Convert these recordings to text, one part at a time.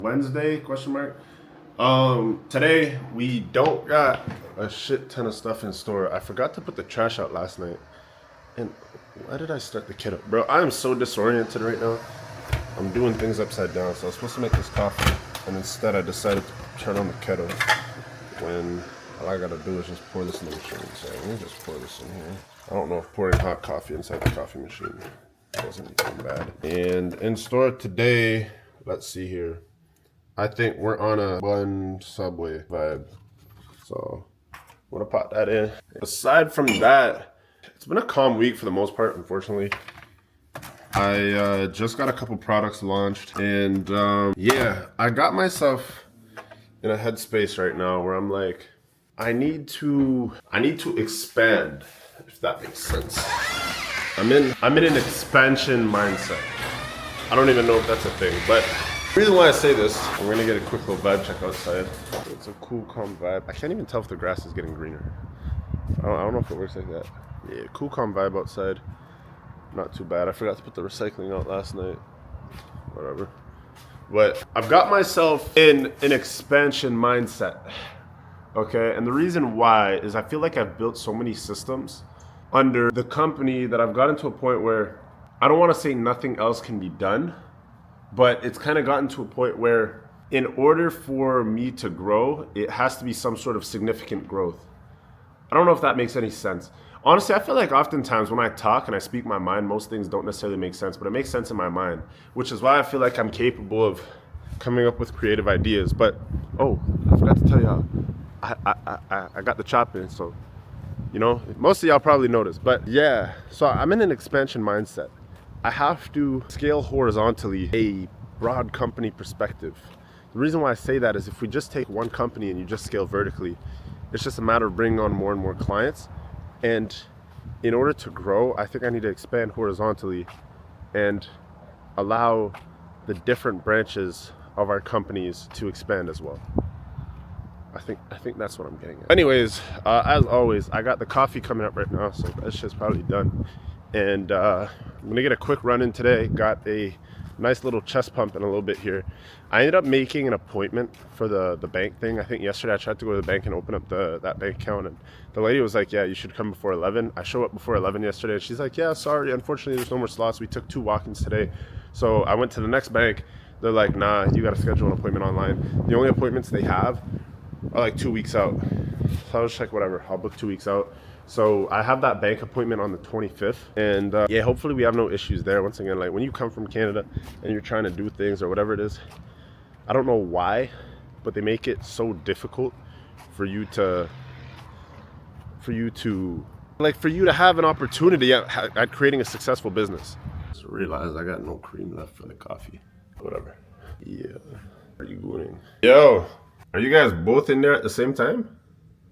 Wednesday, question mark. Today we don't got a shit ton of stuff in store. I forgot to put the trash out last night. And why did I start the kettle? Bro, I am so disoriented right now. I'm doing things upside down. So I was supposed to make this coffee, and instead I decided to turn on the kettle when all I gotta do is just pour this in the machine. So let me just pour this in here. I don't know if pouring hot coffee inside the coffee machine doesn't become bad. And in store today, let's see here. I think we're on a one Subway vibe. So I'm gonna pop that in. Aside from that, it's been a calm week for the most part, unfortunately. I just got a couple products launched, and yeah, I got myself in a headspace right now where I'm like, I need to expand, if that makes sense. I'm in an expansion mindset. I don't even know if that's a thing, but the reason why I say this, I'm gonna get a quick little vibe check outside. It's a cool, calm vibe. I can't even tell if the grass is getting greener. I don't know if it works like that. Yeah, cool, calm vibe outside. Not too bad. I forgot to put the recycling out last night. Whatever. But I've got myself in an expansion mindset. Okay, and the reason why is I feel like I've built so many systems under the company that I've gotten to a point where I don't want to say nothing else can be done, but it's kind of gotten to a point where in order for me to grow, it has to be some sort of significant growth. I don't know if that makes any sense. Honestly, I feel like oftentimes when I talk and I speak my mind, most things don't necessarily make sense, but it makes sense in my mind, which is why I feel like I'm capable of coming up with creative ideas. But, oh, I forgot to tell y'all, I got the chop in, so, you know, most of y'all probably noticed. But yeah, so I'm in an expansion mindset. I have to scale horizontally a broad company perspective. The reason why I say that is if we just take one company and you just scale vertically, it's just a matter of bringing on more and more clients. And in order to grow, I think I need to expand horizontally and allow the different branches of our companies to expand as well. I think that's what I'm getting at. Anyways, as always, I got the coffee coming up right now, so that shit's probably done. And I'm gonna get a quick run in today. Got a nice little chest pump in a little bit here. I ended up making an appointment for the bank thing. I think yesterday I tried to go to the bank and open up that bank account, and the lady was like, yeah, you should come before 11. I show up before 11 yesterday, and she's like, yeah, sorry, unfortunately there's no more slots. We took 2 walk-ins today. So I went to the next bank. They're like, nah, you gotta schedule an appointment online. The only appointments they have are like 2 weeks out. So I was like, whatever, I'll book 2 weeks out. So I have that bank appointment on the 25th, and yeah, hopefully we have no issues there. Once again, like when you come from Canada and you're trying to do things or whatever it is, I don't know why, but they make it so difficult for you to have an opportunity at creating a successful business. Just realized I got no cream left for the coffee. Whatever. Yeah. Are you going? Yo, are you guys both in there at the same time?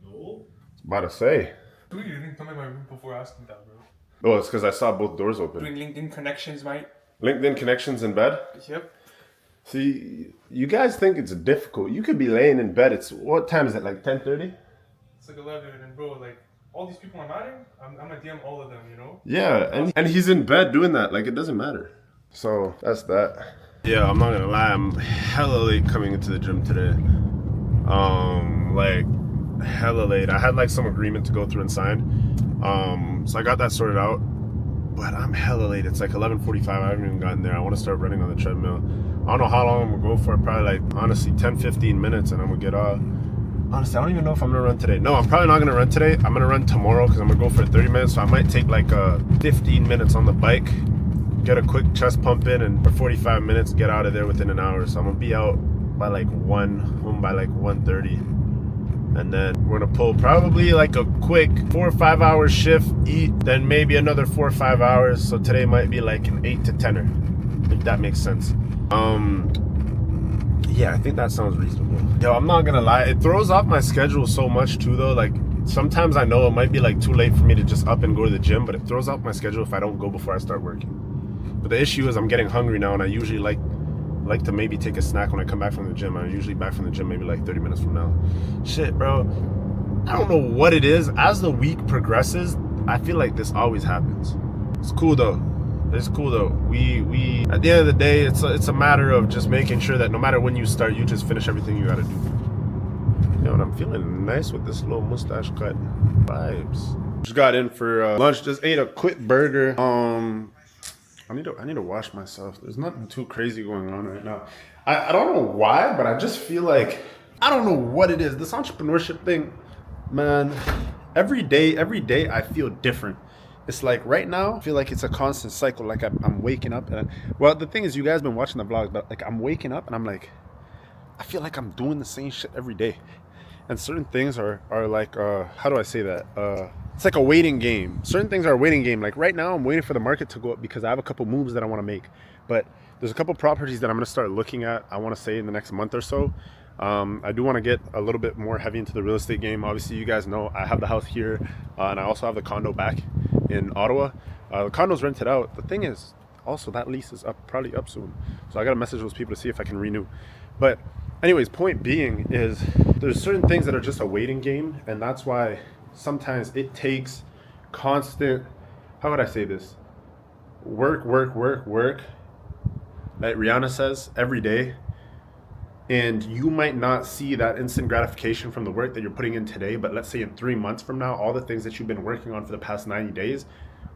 No. About to say. Dude, you didn't come in my room before asking that, bro. Oh, it's because I saw both doors open. Doing LinkedIn connections, mate. LinkedIn connections in bed? Yep. See, you guys think it's difficult. You could be laying in bed. It's, what time is it, like 10:30? It's like 11, and bro, like, all these people I'm adding, I'm gonna DM all of them, you know? Yeah, and he's in bed doing that. Like, it doesn't matter. So, that's that. Yeah, I'm not gonna lie. I'm hella late coming into the gym today. Like, hella late. I had like some agreement to go through and sign. So I got that sorted out, but I'm hella late. It's like 11:45. I haven't even gotten there. I want to start running on the treadmill. I don't know how long I'm gonna go for. Probably like, honestly, 10-15 minutes, and I'm gonna get off. Honestly, I don't even know if I'm gonna run today. No, I'm probably not gonna run today. I'm gonna run tomorrow because I'm gonna go for 30 minutes. So I might take like 15 minutes on the bike, get a quick chest pump in, and for 45 minutes, get out of there within an hour. So I'm gonna be out by like 1, home by like 1:30. And then we're gonna pull probably like a quick 4 or 5 hour shift, eat, then maybe another 4 or 5 hours. So today might be like an 8 to 10er, if that makes sense. Yeah, I think that sounds reasonable. Yo, I'm not gonna lie, it throws off my schedule so much too though. Like sometimes I know it might be like too late for me to just up and go to the gym, but it throws off my schedule if I don't go before I start working. But the issue is I'm getting hungry now, and I usually like to maybe take a snack when I come back from the gym. I'm usually back from the gym maybe like 30 minutes from now. Shit, bro. I don't know what it is. As the week progresses, I feel like this always happens. It's cool though. It's cool though. We at the end of the day, it's a matter of just making sure that no matter when you start, you just finish everything you gotta do. You know, and I'm feeling nice with this little mustache cut. Vibes. Just got in for lunch. Just ate a quick burger. I need to wash myself. There's nothing too crazy going on right now. I don't know why, but I just feel like I don't know what it is. This entrepreneurship thing, man. Every day I feel different. It's like right now, I feel like it's a constant cycle. Like I'm waking up, and well, the thing is, you guys been watching the vlogs, but like I'm waking up and I'm like, I feel like I'm doing the same shit every day. And certain things are like, how do I say that? It's like a waiting game. Certain things are a waiting game. Like right now, I'm waiting for the market to go up because I have a couple moves that I want to make. But there's a couple properties that I'm going to start looking at, I want to say in the next month or so. I do want to get a little bit more heavy into the real estate game. Obviously, you guys know I have the house here, and I also have the condo back in Ottawa. The condo's rented out. The thing is, also that lease is probably up soon. So I got to message those people to see if I can renew. But anyways, point being is there's certain things that are just a waiting game, and that's why sometimes it takes constant, how would I say this? Work, like Rihanna says, every day. And you might not see that instant gratification from the work that you're putting in today, but let's say in 3 months from now, all the things that you've been working on for the past 90 days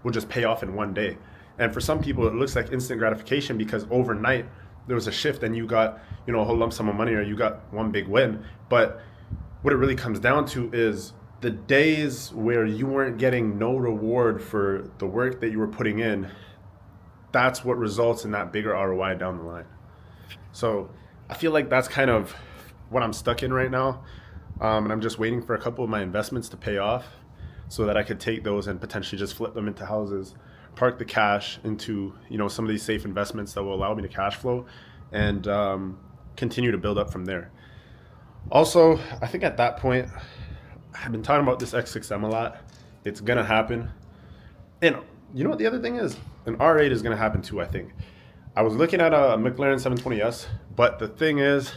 will just pay off in one day. And for some people, it looks like instant gratification because overnight there was a shift and you got, you know, a whole lump sum of money, or you got one big win. But what it really comes down to is the days where you weren't getting no reward for the work that you were putting in, that's what results in that bigger ROI down the line. So I feel like that's kind of what I'm stuck in right now. And I'm just waiting for a couple of my investments to pay off so that I could take those and potentially just flip them into houses, park the cash into, you know, some of these safe investments that will allow me to cash flow and continue to build up from there. Also, I think at that point, I've been talking about this X6M a lot. It's going to happen. And you know what the other thing is? An R8 is going to happen too, I think. I was looking at a McLaren 720S, but the thing is,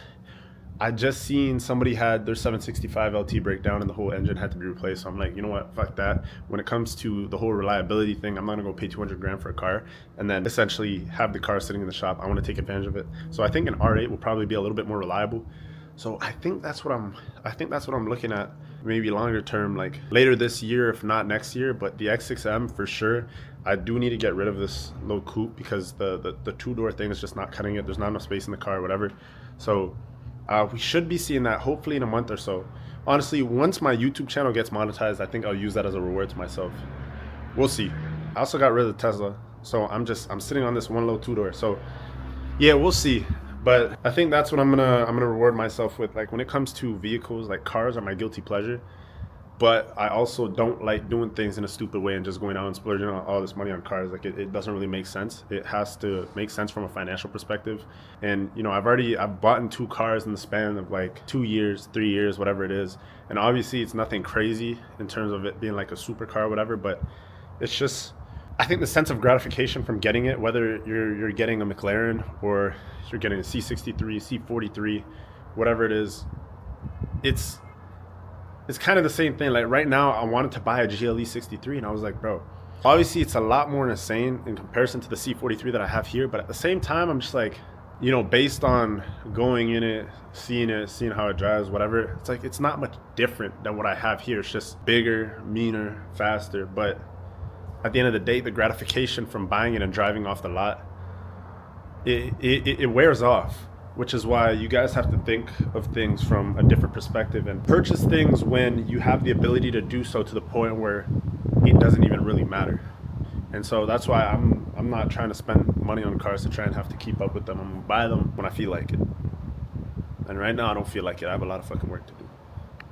I just seen somebody had their 765 LT break down and the whole engine had to be replaced. So I'm like, you know what, fuck that. When it comes to the whole reliability thing, I'm not gonna go pay 200 grand for a car and then essentially have the car sitting in the shop. I want to take advantage of it. So I think an R8 will probably be a little bit more reliable. So I think that's what I'm looking at, maybe longer term, like later this year, if not next year. But the X6M for sure, I do need to get rid of this little coupe because the two-door thing is just not cutting it. There's not enough space in the car or whatever. So we should be seeing that hopefully in a month or so. Honestly, once my YouTube channel gets monetized, I think I'll use that as a reward to myself. We'll see. I also got rid of the Tesla, so I'm sitting on this one little two-door. So yeah, we'll see. But I think that's what I'm gonna reward myself with. Like when it comes to vehicles, like cars are my guilty pleasure. But I also don't like doing things in a stupid way and just going out and splurging all this money on cars. Like it doesn't really make sense. It has to make sense from a financial perspective. And you know, I've bought in 2 cars in the span of like 2 years, 3 years, whatever it is. And obviously it's nothing crazy in terms of it being like a supercar or whatever, but it's just, I think the sense of gratification from getting it, whether you're getting a McLaren or you're getting a C63, C43, whatever it is, it's kind of the same thing. Like right now, I wanted to buy a GLE 63, and I was like, bro, obviously it's a lot more insane in comparison to the C43 that I have here. But at the same time, I'm just like, you know, based on going in it, seeing how it drives, whatever, it's like it's not much different than what I have here. It's just bigger, meaner, faster. But at the end of the day, the gratification from buying it and driving off the lot, it wears off. Which is why you guys have to think of things from a different perspective and purchase things when you have the ability to do so to the point where it doesn't even really matter. And so that's why I'm not trying to spend money on cars to try and have to keep up with them. I'm gonna buy them when I feel like it. And right now I don't feel like it. I have a lot of fucking work to do.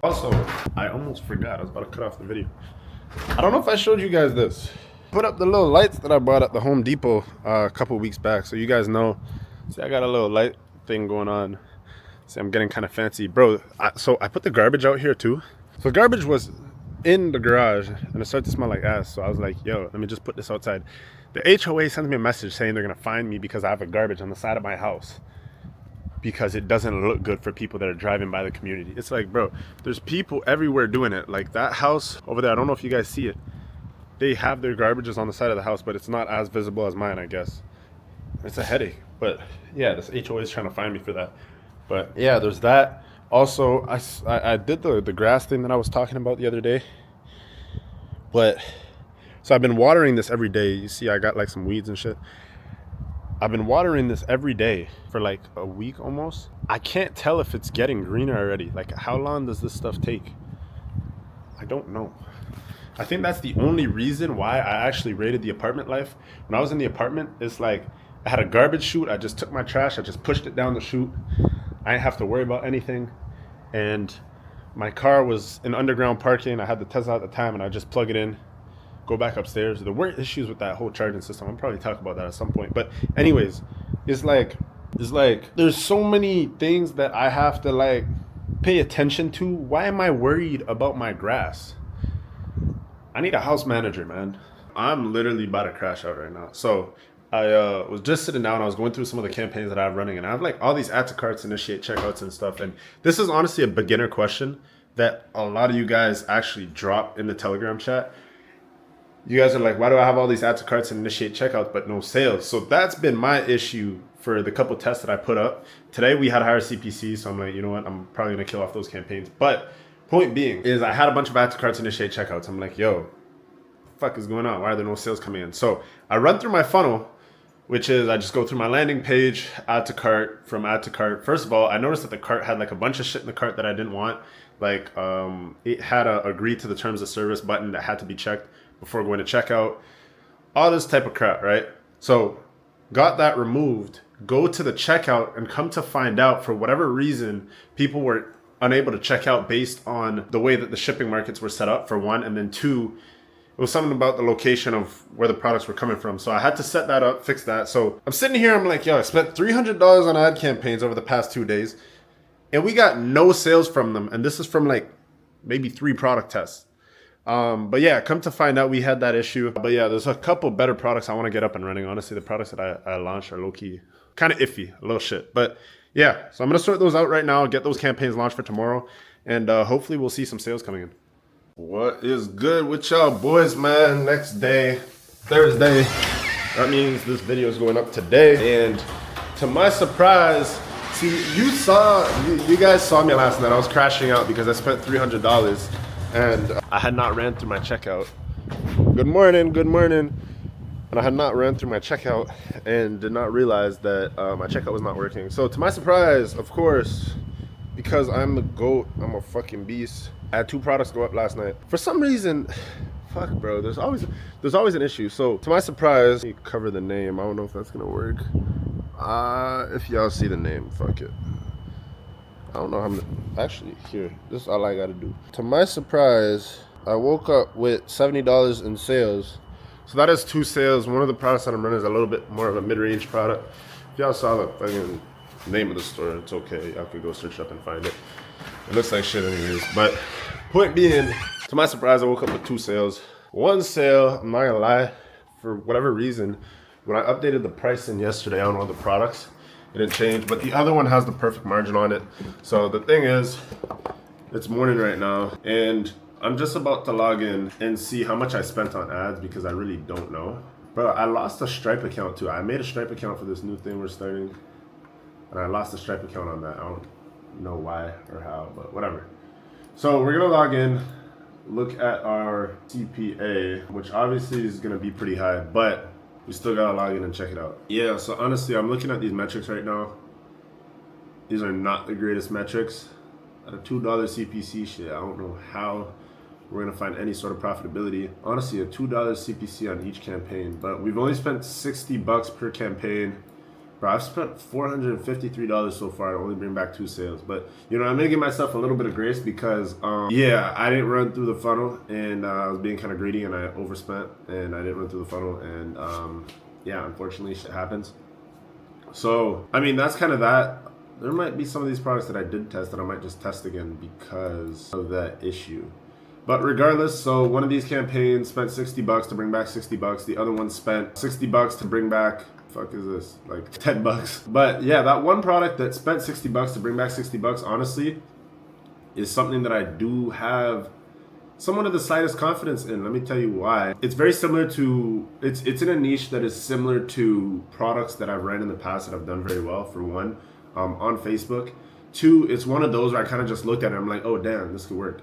Also, I almost forgot. I was about to cut off the video. I don't know if I showed you guys this. Put up the little lights that I bought at the Home Depot a couple weeks back. So you guys know. See, I got a little light thing going on. See, I'm getting kind of fancy, bro. So I put the garbage out here too. So garbage was in the garage and it started to smell like ass. So I was like, yo, let me just put this outside. The HOA sends me a message saying they're gonna fine me because I have a garbage on the side of my house because it doesn't look good for people that are driving by the community. It's like, bro, there's people everywhere doing it. Like that house over there, I don't know if you guys see it. they have their garbages on the side of the house, but it's not as visible as mine, I guess. It's a headache. But yeah, this HOA is trying to find me for that. But yeah, there's that. Also, I did the grass thing that I was talking about the other day. But so I've been watering this every day. You see, I got like some weeds and shit. I've been watering this every day for like a week almost. I can't tell if it's getting greener already. Like, how long does this stuff take? I don't know. I think that's the only reason why I actually rated the apartment life. When I was in the apartment, it's like I had a garbage chute. I just took my trash. I just pushed it down the chute. I didn't have to worry about anything. And my car was in underground parking. I had the Tesla at the time, and I just plug it in, go back upstairs. There were issues with that whole charging system. I'll probably talk about that at some point. But anyways, it's like there's so many things that I have to like pay attention to. Why am I worried about my grass? I need a house manager, man. I'm literally about to crash out right now. So I was just sitting down. I was going through some of the campaigns that I have running, and I have like all these add to carts, initiate checkouts and stuff. And this is honestly a beginner question that a lot of you guys actually drop in the Telegram chat. You guys are like, why do I have all these add to carts and initiate checkouts but no sales? So that's been my issue for the couple tests that I put up. Today we had higher CPC, so I'm like, you know what? I'm probably gonna kill off those campaigns. But point being is I had a bunch of add to carts, initiate checkouts. I'm like, yo, what the fuck is going on? Why are there no sales coming in? So I run through my funnel, which is I just go through my landing page, add to cart, from add to cart. First of all, I noticed that the cart had like a bunch of shit in the cart that I didn't want. Like it had a agree to the terms of service button that had to be checked before going to checkout. All this type of crap, right? So got that removed, go to the checkout, and come to find out, for whatever reason, people were unable to check out based on the way that the shipping markets were set up, for one, and then two, it was something about the location of where the products were coming from. So I had to set that up, fix that. So I'm sitting here, I'm like, yo, I spent $300 on ad campaigns over the past 2 days, and we got no sales from them. And this is from like maybe 3 product tests. But yeah, come to find out we had that issue. But yeah, there's a couple better products I want to get up and running. Honestly, the products that I launched are low-key kind of iffy, a little shit. But yeah, so I'm going to sort those out right now, get those campaigns launched for tomorrow, and hopefully we'll see some sales coming in. What is good with y'all boys, man? Next day, Thursday. That means this video is going up today. And to my surprise, see, you guys saw me last night. I was crashing out because I spent $300 and I had not ran through my checkout. Good morning, good morning. And I had not ran through my checkout and did not realize that my checkout was not working. So to my surprise, of course, because I'm the GOAT, I'm a fucking beast, I had 2 products go up last night. For some reason, fuck bro, there's always an issue. So to my surprise, let me cover the name. I don't know if that's gonna work. If y'all see the name, fuck it. I don't know how many, actually here, this is all I gotta do. To my surprise, I woke up with $70 in sales. So that is 2 sales. One of the products that I'm running is a little bit more of a mid-range product. If y'all saw the fucking name of the store, it's okay. Y'all could go search it up and find it. It looks like shit anyways. But point being, to my surprise, I woke up with 2 sales. 1 sale, I'm not gonna lie, for whatever reason, when I updated the pricing yesterday on all the products, it didn't change, but the other one has the perfect margin on it. So the thing is, it's morning right now, and I'm just about to log in and see how much I spent on ads because I really don't know. Bro, I lost a Stripe account too. I made a Stripe account for this new thing we're starting, and I lost a Stripe account on that. I don't know why or how, but whatever. So we're gonna log in, look at our CPA, which obviously is gonna be pretty high, but we still gotta log in and check it out. Yeah, so honestly, I'm looking at these metrics right now. These are not the greatest metrics. At a $2 CPC, shit, I don't know how we're gonna find any sort of profitability. Honestly, a $2 CPC on each campaign, but we've only spent $60 per campaign. Bro, I've spent $453 so far to only bring back 2 sales. But, you know, I'm gonna give myself a little bit of grace because, yeah, I didn't run through the funnel, and I was being kind of greedy, and I overspent, and I didn't run through the funnel, and yeah, unfortunately, shit happens. So, I mean, that's kind of that. There might be some of these products that I did test that I might just test again because of that issue. But regardless, so one of these campaigns spent $60 to bring back $60. The other one spent $60 to bring back, fuck is this, like $10. But yeah, that one product that spent $60 to bring back $60, honestly, is something that I do have somewhat of the slightest confidence in. Let me tell you why. It's very similar to, it's in a niche that is similar to products that I've ran in the past that I've done very well, for one, on Facebook. Two, it's one of those where I kind of just looked at it and I'm like, oh damn, this could work.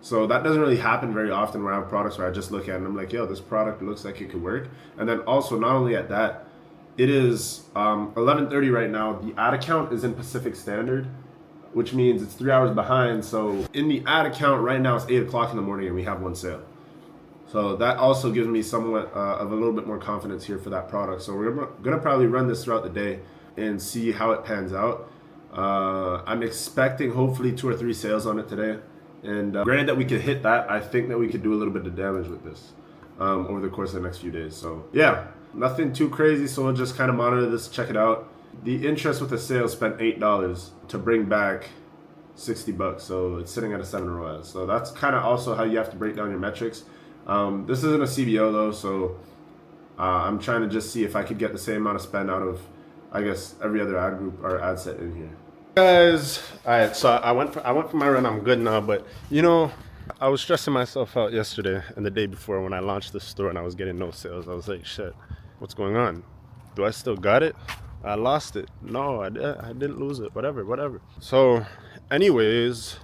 So that doesn't really happen very often where I have products where I just look at it and I'm like, yo, this product looks like it could work. And then also, not only at that, it is 11:30 right now. The ad account is in Pacific Standard, which means it's 3 hours behind. So in the ad account right now, it's 8 o'clock in the morning and we have one sale. So that also gives me somewhat of a little bit more confidence here for that product. So we're gonna probably run this throughout the day and see how it pans out. I'm expecting hopefully 2 or 3 sales on it today. And granted that we could hit that, I think that we could do a little bit of damage with this over the course of the next few days. So yeah, nothing too crazy. So we'll just kind of monitor this, check it out. The interest with the sale spent $8 to bring back $60. So it's sitting at a 7 ROAS. So that's kind of also how you have to break down your metrics. This isn't a CBO though, so I'm trying to just see if I could get the same amount of spend out of, I guess, every other ad group or ad set in here. Guys, all right, so I went for my run. I'm good now, but you know, I was stressing myself out yesterday and the day before when I launched the store and I was getting no sales. I was like, shit, what's going on? Do I still got it? I lost it. No, I didn't lose it. Whatever. So anyways,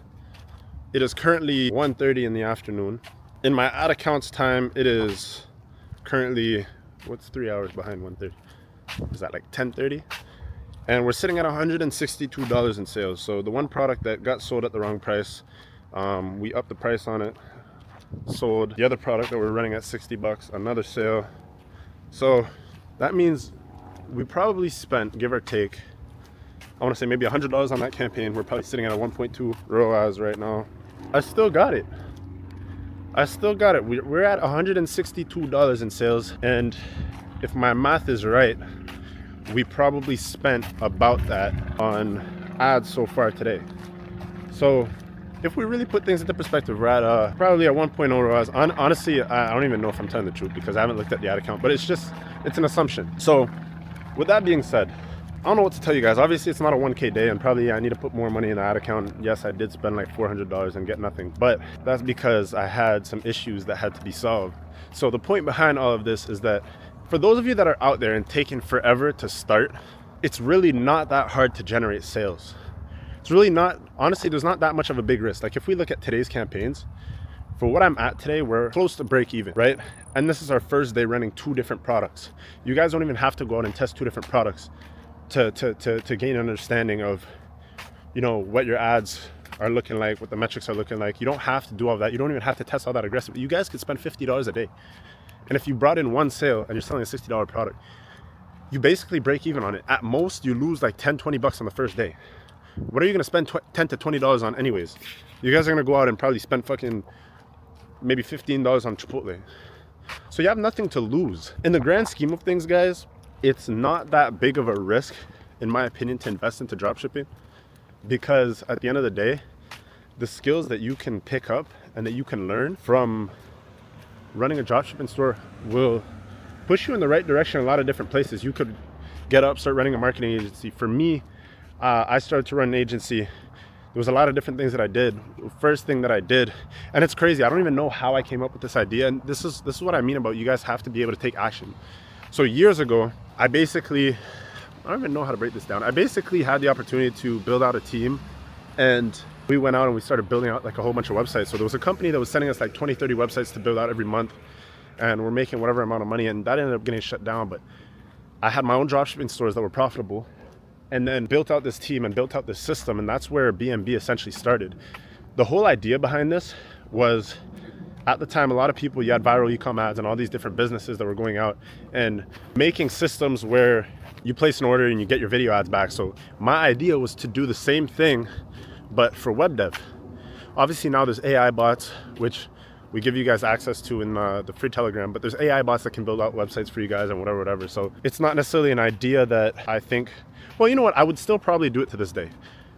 it is currently 1:30 in the afternoon. In my ad accounts time, it is currently, what's 3 hours behind 1:30? Is that like 10:30? And we're sitting at $162 in sales. So the one product that got sold at the wrong price, we upped the price on it, sold the other product that we're running at $60, another sale. So that means we probably spent, give or take, I want to say maybe $100 on that campaign. We're probably sitting at a 1.2 ROAS right now. I still got it. We're at $162 in sales. And if my math is right, we probably spent about that on ads so far today. So if we really put things into perspective, we're at probably a 1.0 ROAS. Honestly, I don't even know if I'm telling the truth because I haven't looked at the ad account, but it's an assumption. So with that being said, I don't know what to tell you guys. Obviously, it's not a 1K day, and probably I need to put more money in the ad account. Yes, I did spend like $400 and get nothing, but that's because I had some issues that had to be solved. So the point behind all of this is that for those of you that are out there and taking forever to start, it's really not that hard to generate sales. It's really not, honestly, there's not that much of a big risk. Like if we look at today's campaigns, for what I'm at today, we're close to break even, right? And this is our first day running 2 different products. You guys don't even have to go out and test 2 different products to gain an understanding of, you know, what your ads are looking like, what the metrics are looking like. You don't have to do all that. You don't even have to test all that aggressively. You guys could spend $50 a day. And if you brought in one sale and you're selling a $60 product, you basically break even on it. At most, you lose like $10-20 on the first day. What are you gonna spend $10 to $20 on anyways? You guys are gonna go out and probably spend fucking maybe $15 on Chipotle. So you have nothing to lose. In the grand scheme of things, guys, it's not that big of a risk, in my opinion, to invest into dropshipping, because at the end of the day, the skills that you can pick up and that you can learn from running a dropshipping store will push you in the right direction in a lot of different places. You could get up, start running a marketing agency. For me, I started to run an agency. There was a lot of different things that I did. First thing that I did, and it's crazy, I don't even know how I came up with this idea. And this is what I mean about you guys have to be able to take action. So years ago, I don't even know how to break this down. I basically had the opportunity to build out a team, and we went out and we started building out like a whole bunch of websites. So there was a company that was sending us like 20-30 websites to build out every month, and we're making whatever amount of money, and that ended up getting shut down. But I had my own dropshipping stores that were profitable, and then built out this team and built out this system, and that's where BNB essentially started. The whole idea behind this was, at the time, a lot of people, you had viral e-com ads and all these different businesses that were going out and making systems where you place an order and you get your video ads back. So my idea was to do the same thing, but for web dev. Obviously now there's AI bots, which we give you guys access to in the free Telegram, but there's AI bots that can build out websites for you guys and whatever. So it's not necessarily an idea that I think, well, you know what, I would still probably do it to this day.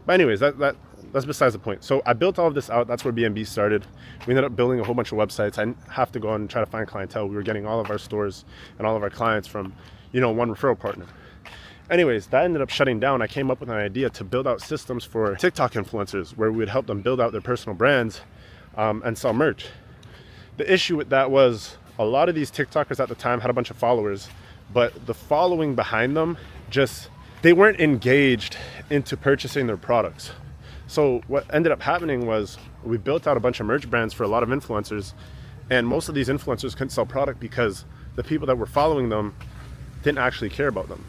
But anyways, that's besides the point. So I built all of this out. That's where BNB started. We ended up building a whole bunch of websites. I didn't have to go out and try to find clientele. We were getting all of our stores and all of our clients from, you know, one referral partner. Anyways, that ended up shutting down. I came up with an idea to build out systems for TikTok influencers where we would help them build out their personal brands and sell merch. The issue with that was a lot of these TikTokers at the time had a bunch of followers, but the following behind them just, they weren't engaged into purchasing their products. So what ended up happening was we built out a bunch of merch brands for a lot of influencers, and most of these influencers couldn't sell product because the people that were following them didn't actually care about them.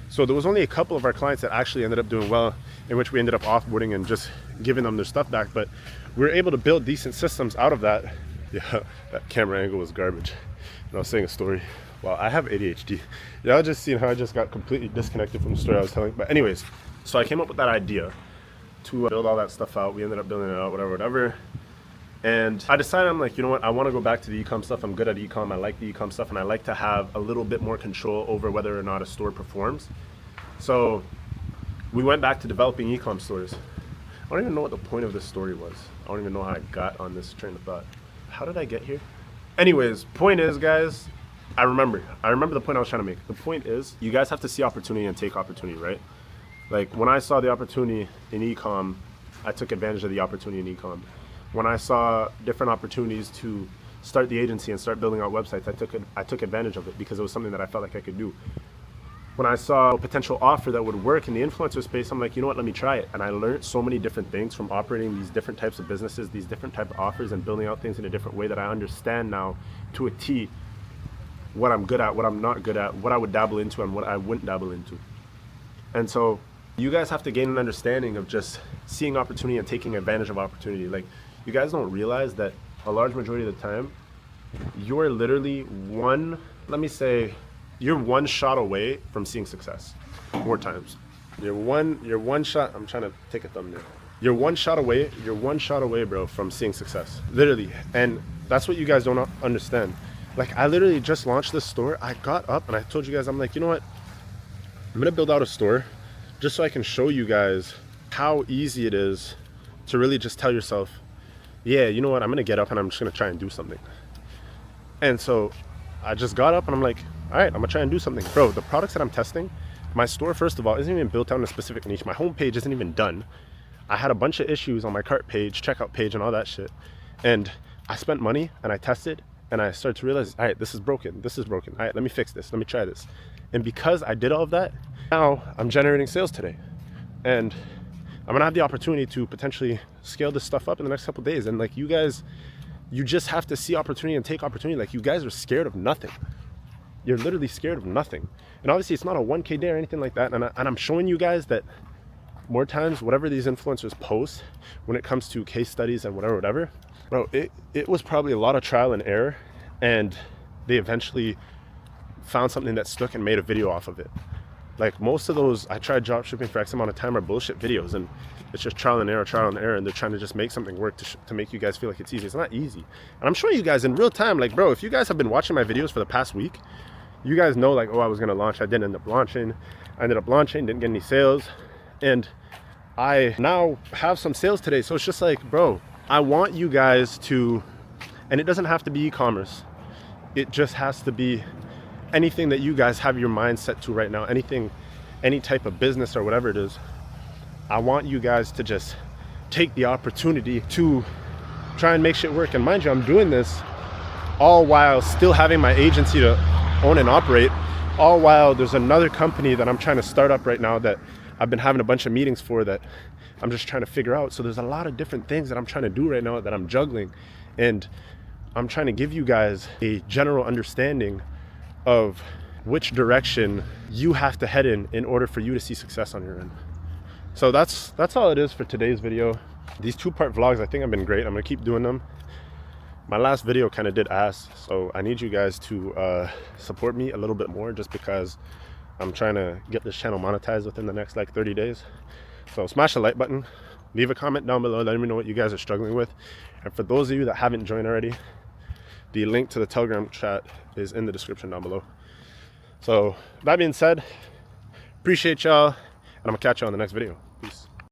So there was only a couple of our clients that actually ended up doing well, in which we ended up offboarding and just giving them their stuff back. But we were able to build decent systems out of that. Yeah, that camera angle was garbage. And I was saying a story. Wow, I have ADHD. Y'all just seen how I just got completely disconnected from the story I was telling. But anyways, so I came up with that idea to build all that stuff out. We ended up building it out, whatever. And I decided, I'm like, you know what? I want to go back to the e-com stuff. I'm good at e-com. I like the e-com stuff, and I like to have a little bit more control over whether or not a store performs. So we went back to developing e-com stores. I don't even know what the point of this story was. I don't even know how I got on this train of thought. How did I get here? Anyways, point is, guys, I remember the point I was trying to make. The point is, you guys have to see opportunity and take opportunity, right? Like when I saw the opportunity in e-com, I took advantage of the opportunity in e-com. When I saw different opportunities to start the agency and start building out websites, I took advantage of it because it was something that I felt like I could do. When I saw a potential offer that would work in the influencer space, I'm like, you know what, let me try it. And I learned so many different things from operating these different types of businesses, these different type of offers, and building out things in a different way that I understand now to a T what I'm good at, what I'm not good at, what I would dabble into and what I wouldn't dabble into. And so you guys have to gain an understanding of just seeing opportunity and taking advantage of opportunity. Like, you guys don't realize that a large majority of the time, you're literally you're one shot away from seeing success. More times. You're one shot, I'm trying to take a thumbnail. You're one shot away, bro, from seeing success. Literally. And that's what you guys don't understand. Like, I literally just launched this store. I got up and I told you guys, I'm like, you know what? I'm gonna build out a store just so I can show you guys how easy it is to really just tell yourself, yeah, you know what, I'm gonna get up and I'm just gonna try and do something. And so I just got up and I'm like, all right, I'm gonna try and do something. Bro, the products that I'm testing, my store, first of all, isn't even built out in a specific niche. My homepage isn't even done. I had a bunch of issues on my cart page, checkout page, and all that shit. And I spent money and I tested and I started to realize, all right, this is broken. All right, let me fix this. Let me try this. And because I did all of that, now I'm generating sales today. And I'm gonna have the opportunity to potentially scale this stuff up in the next couple of days. And like, you guys, you just have to see opportunity and take opportunity. Like, you guys are scared of nothing. You're literally scared of nothing. And obviously it's not a 1K day or anything like that. And I'm showing you guys that more times, whatever these influencers post when it comes to case studies and whatever, bro, it was probably a lot of trial and error. And they eventually found something that stuck and made a video off of it. Like, most of those, I tried drop shipping for X amount of time, are bullshit videos, and it's just trial and error, and they're trying to just make something work to make you guys feel like it's easy. It's not easy. And I'm showing you guys in real time, like, bro, if you guys have been watching my videos for the past week, you guys know, like, oh, I was gonna launch, I didn't end up launching. I ended up launching, didn't get any sales, and I now have some sales today. So it's just like, bro, I want you guys to, and it doesn't have to be e-commerce. It just has to be anything that you guys have your mind set to right now, anything, any type of business or whatever it is. I want you guys to just take the opportunity to try and make shit work. And mind you, I'm doing this all while still having my agency to own and operate, all while there's another company that I'm trying to start up right now that I've been having a bunch of meetings for that I'm just trying to figure out. So there's a lot of different things that I'm trying to do right now that I'm juggling. And I'm trying to give you guys a general understanding of which direction you have to head in order for you to see success on your end. So that's all it is for today's video. These 2-part vlogs, I think, have been great. I'm gonna keep doing them. My last video kind of did ass, so I need you guys to support me a little bit more, just because I'm trying to get this channel monetized within the next like 30 days. So smash the like button, leave a comment down below, let me know what you guys are struggling with. And for those of you that haven't joined already, the link to the Telegram chat is in the description down below. So that being said, appreciate y'all, and I'm gonna catch you on the next video. Peace.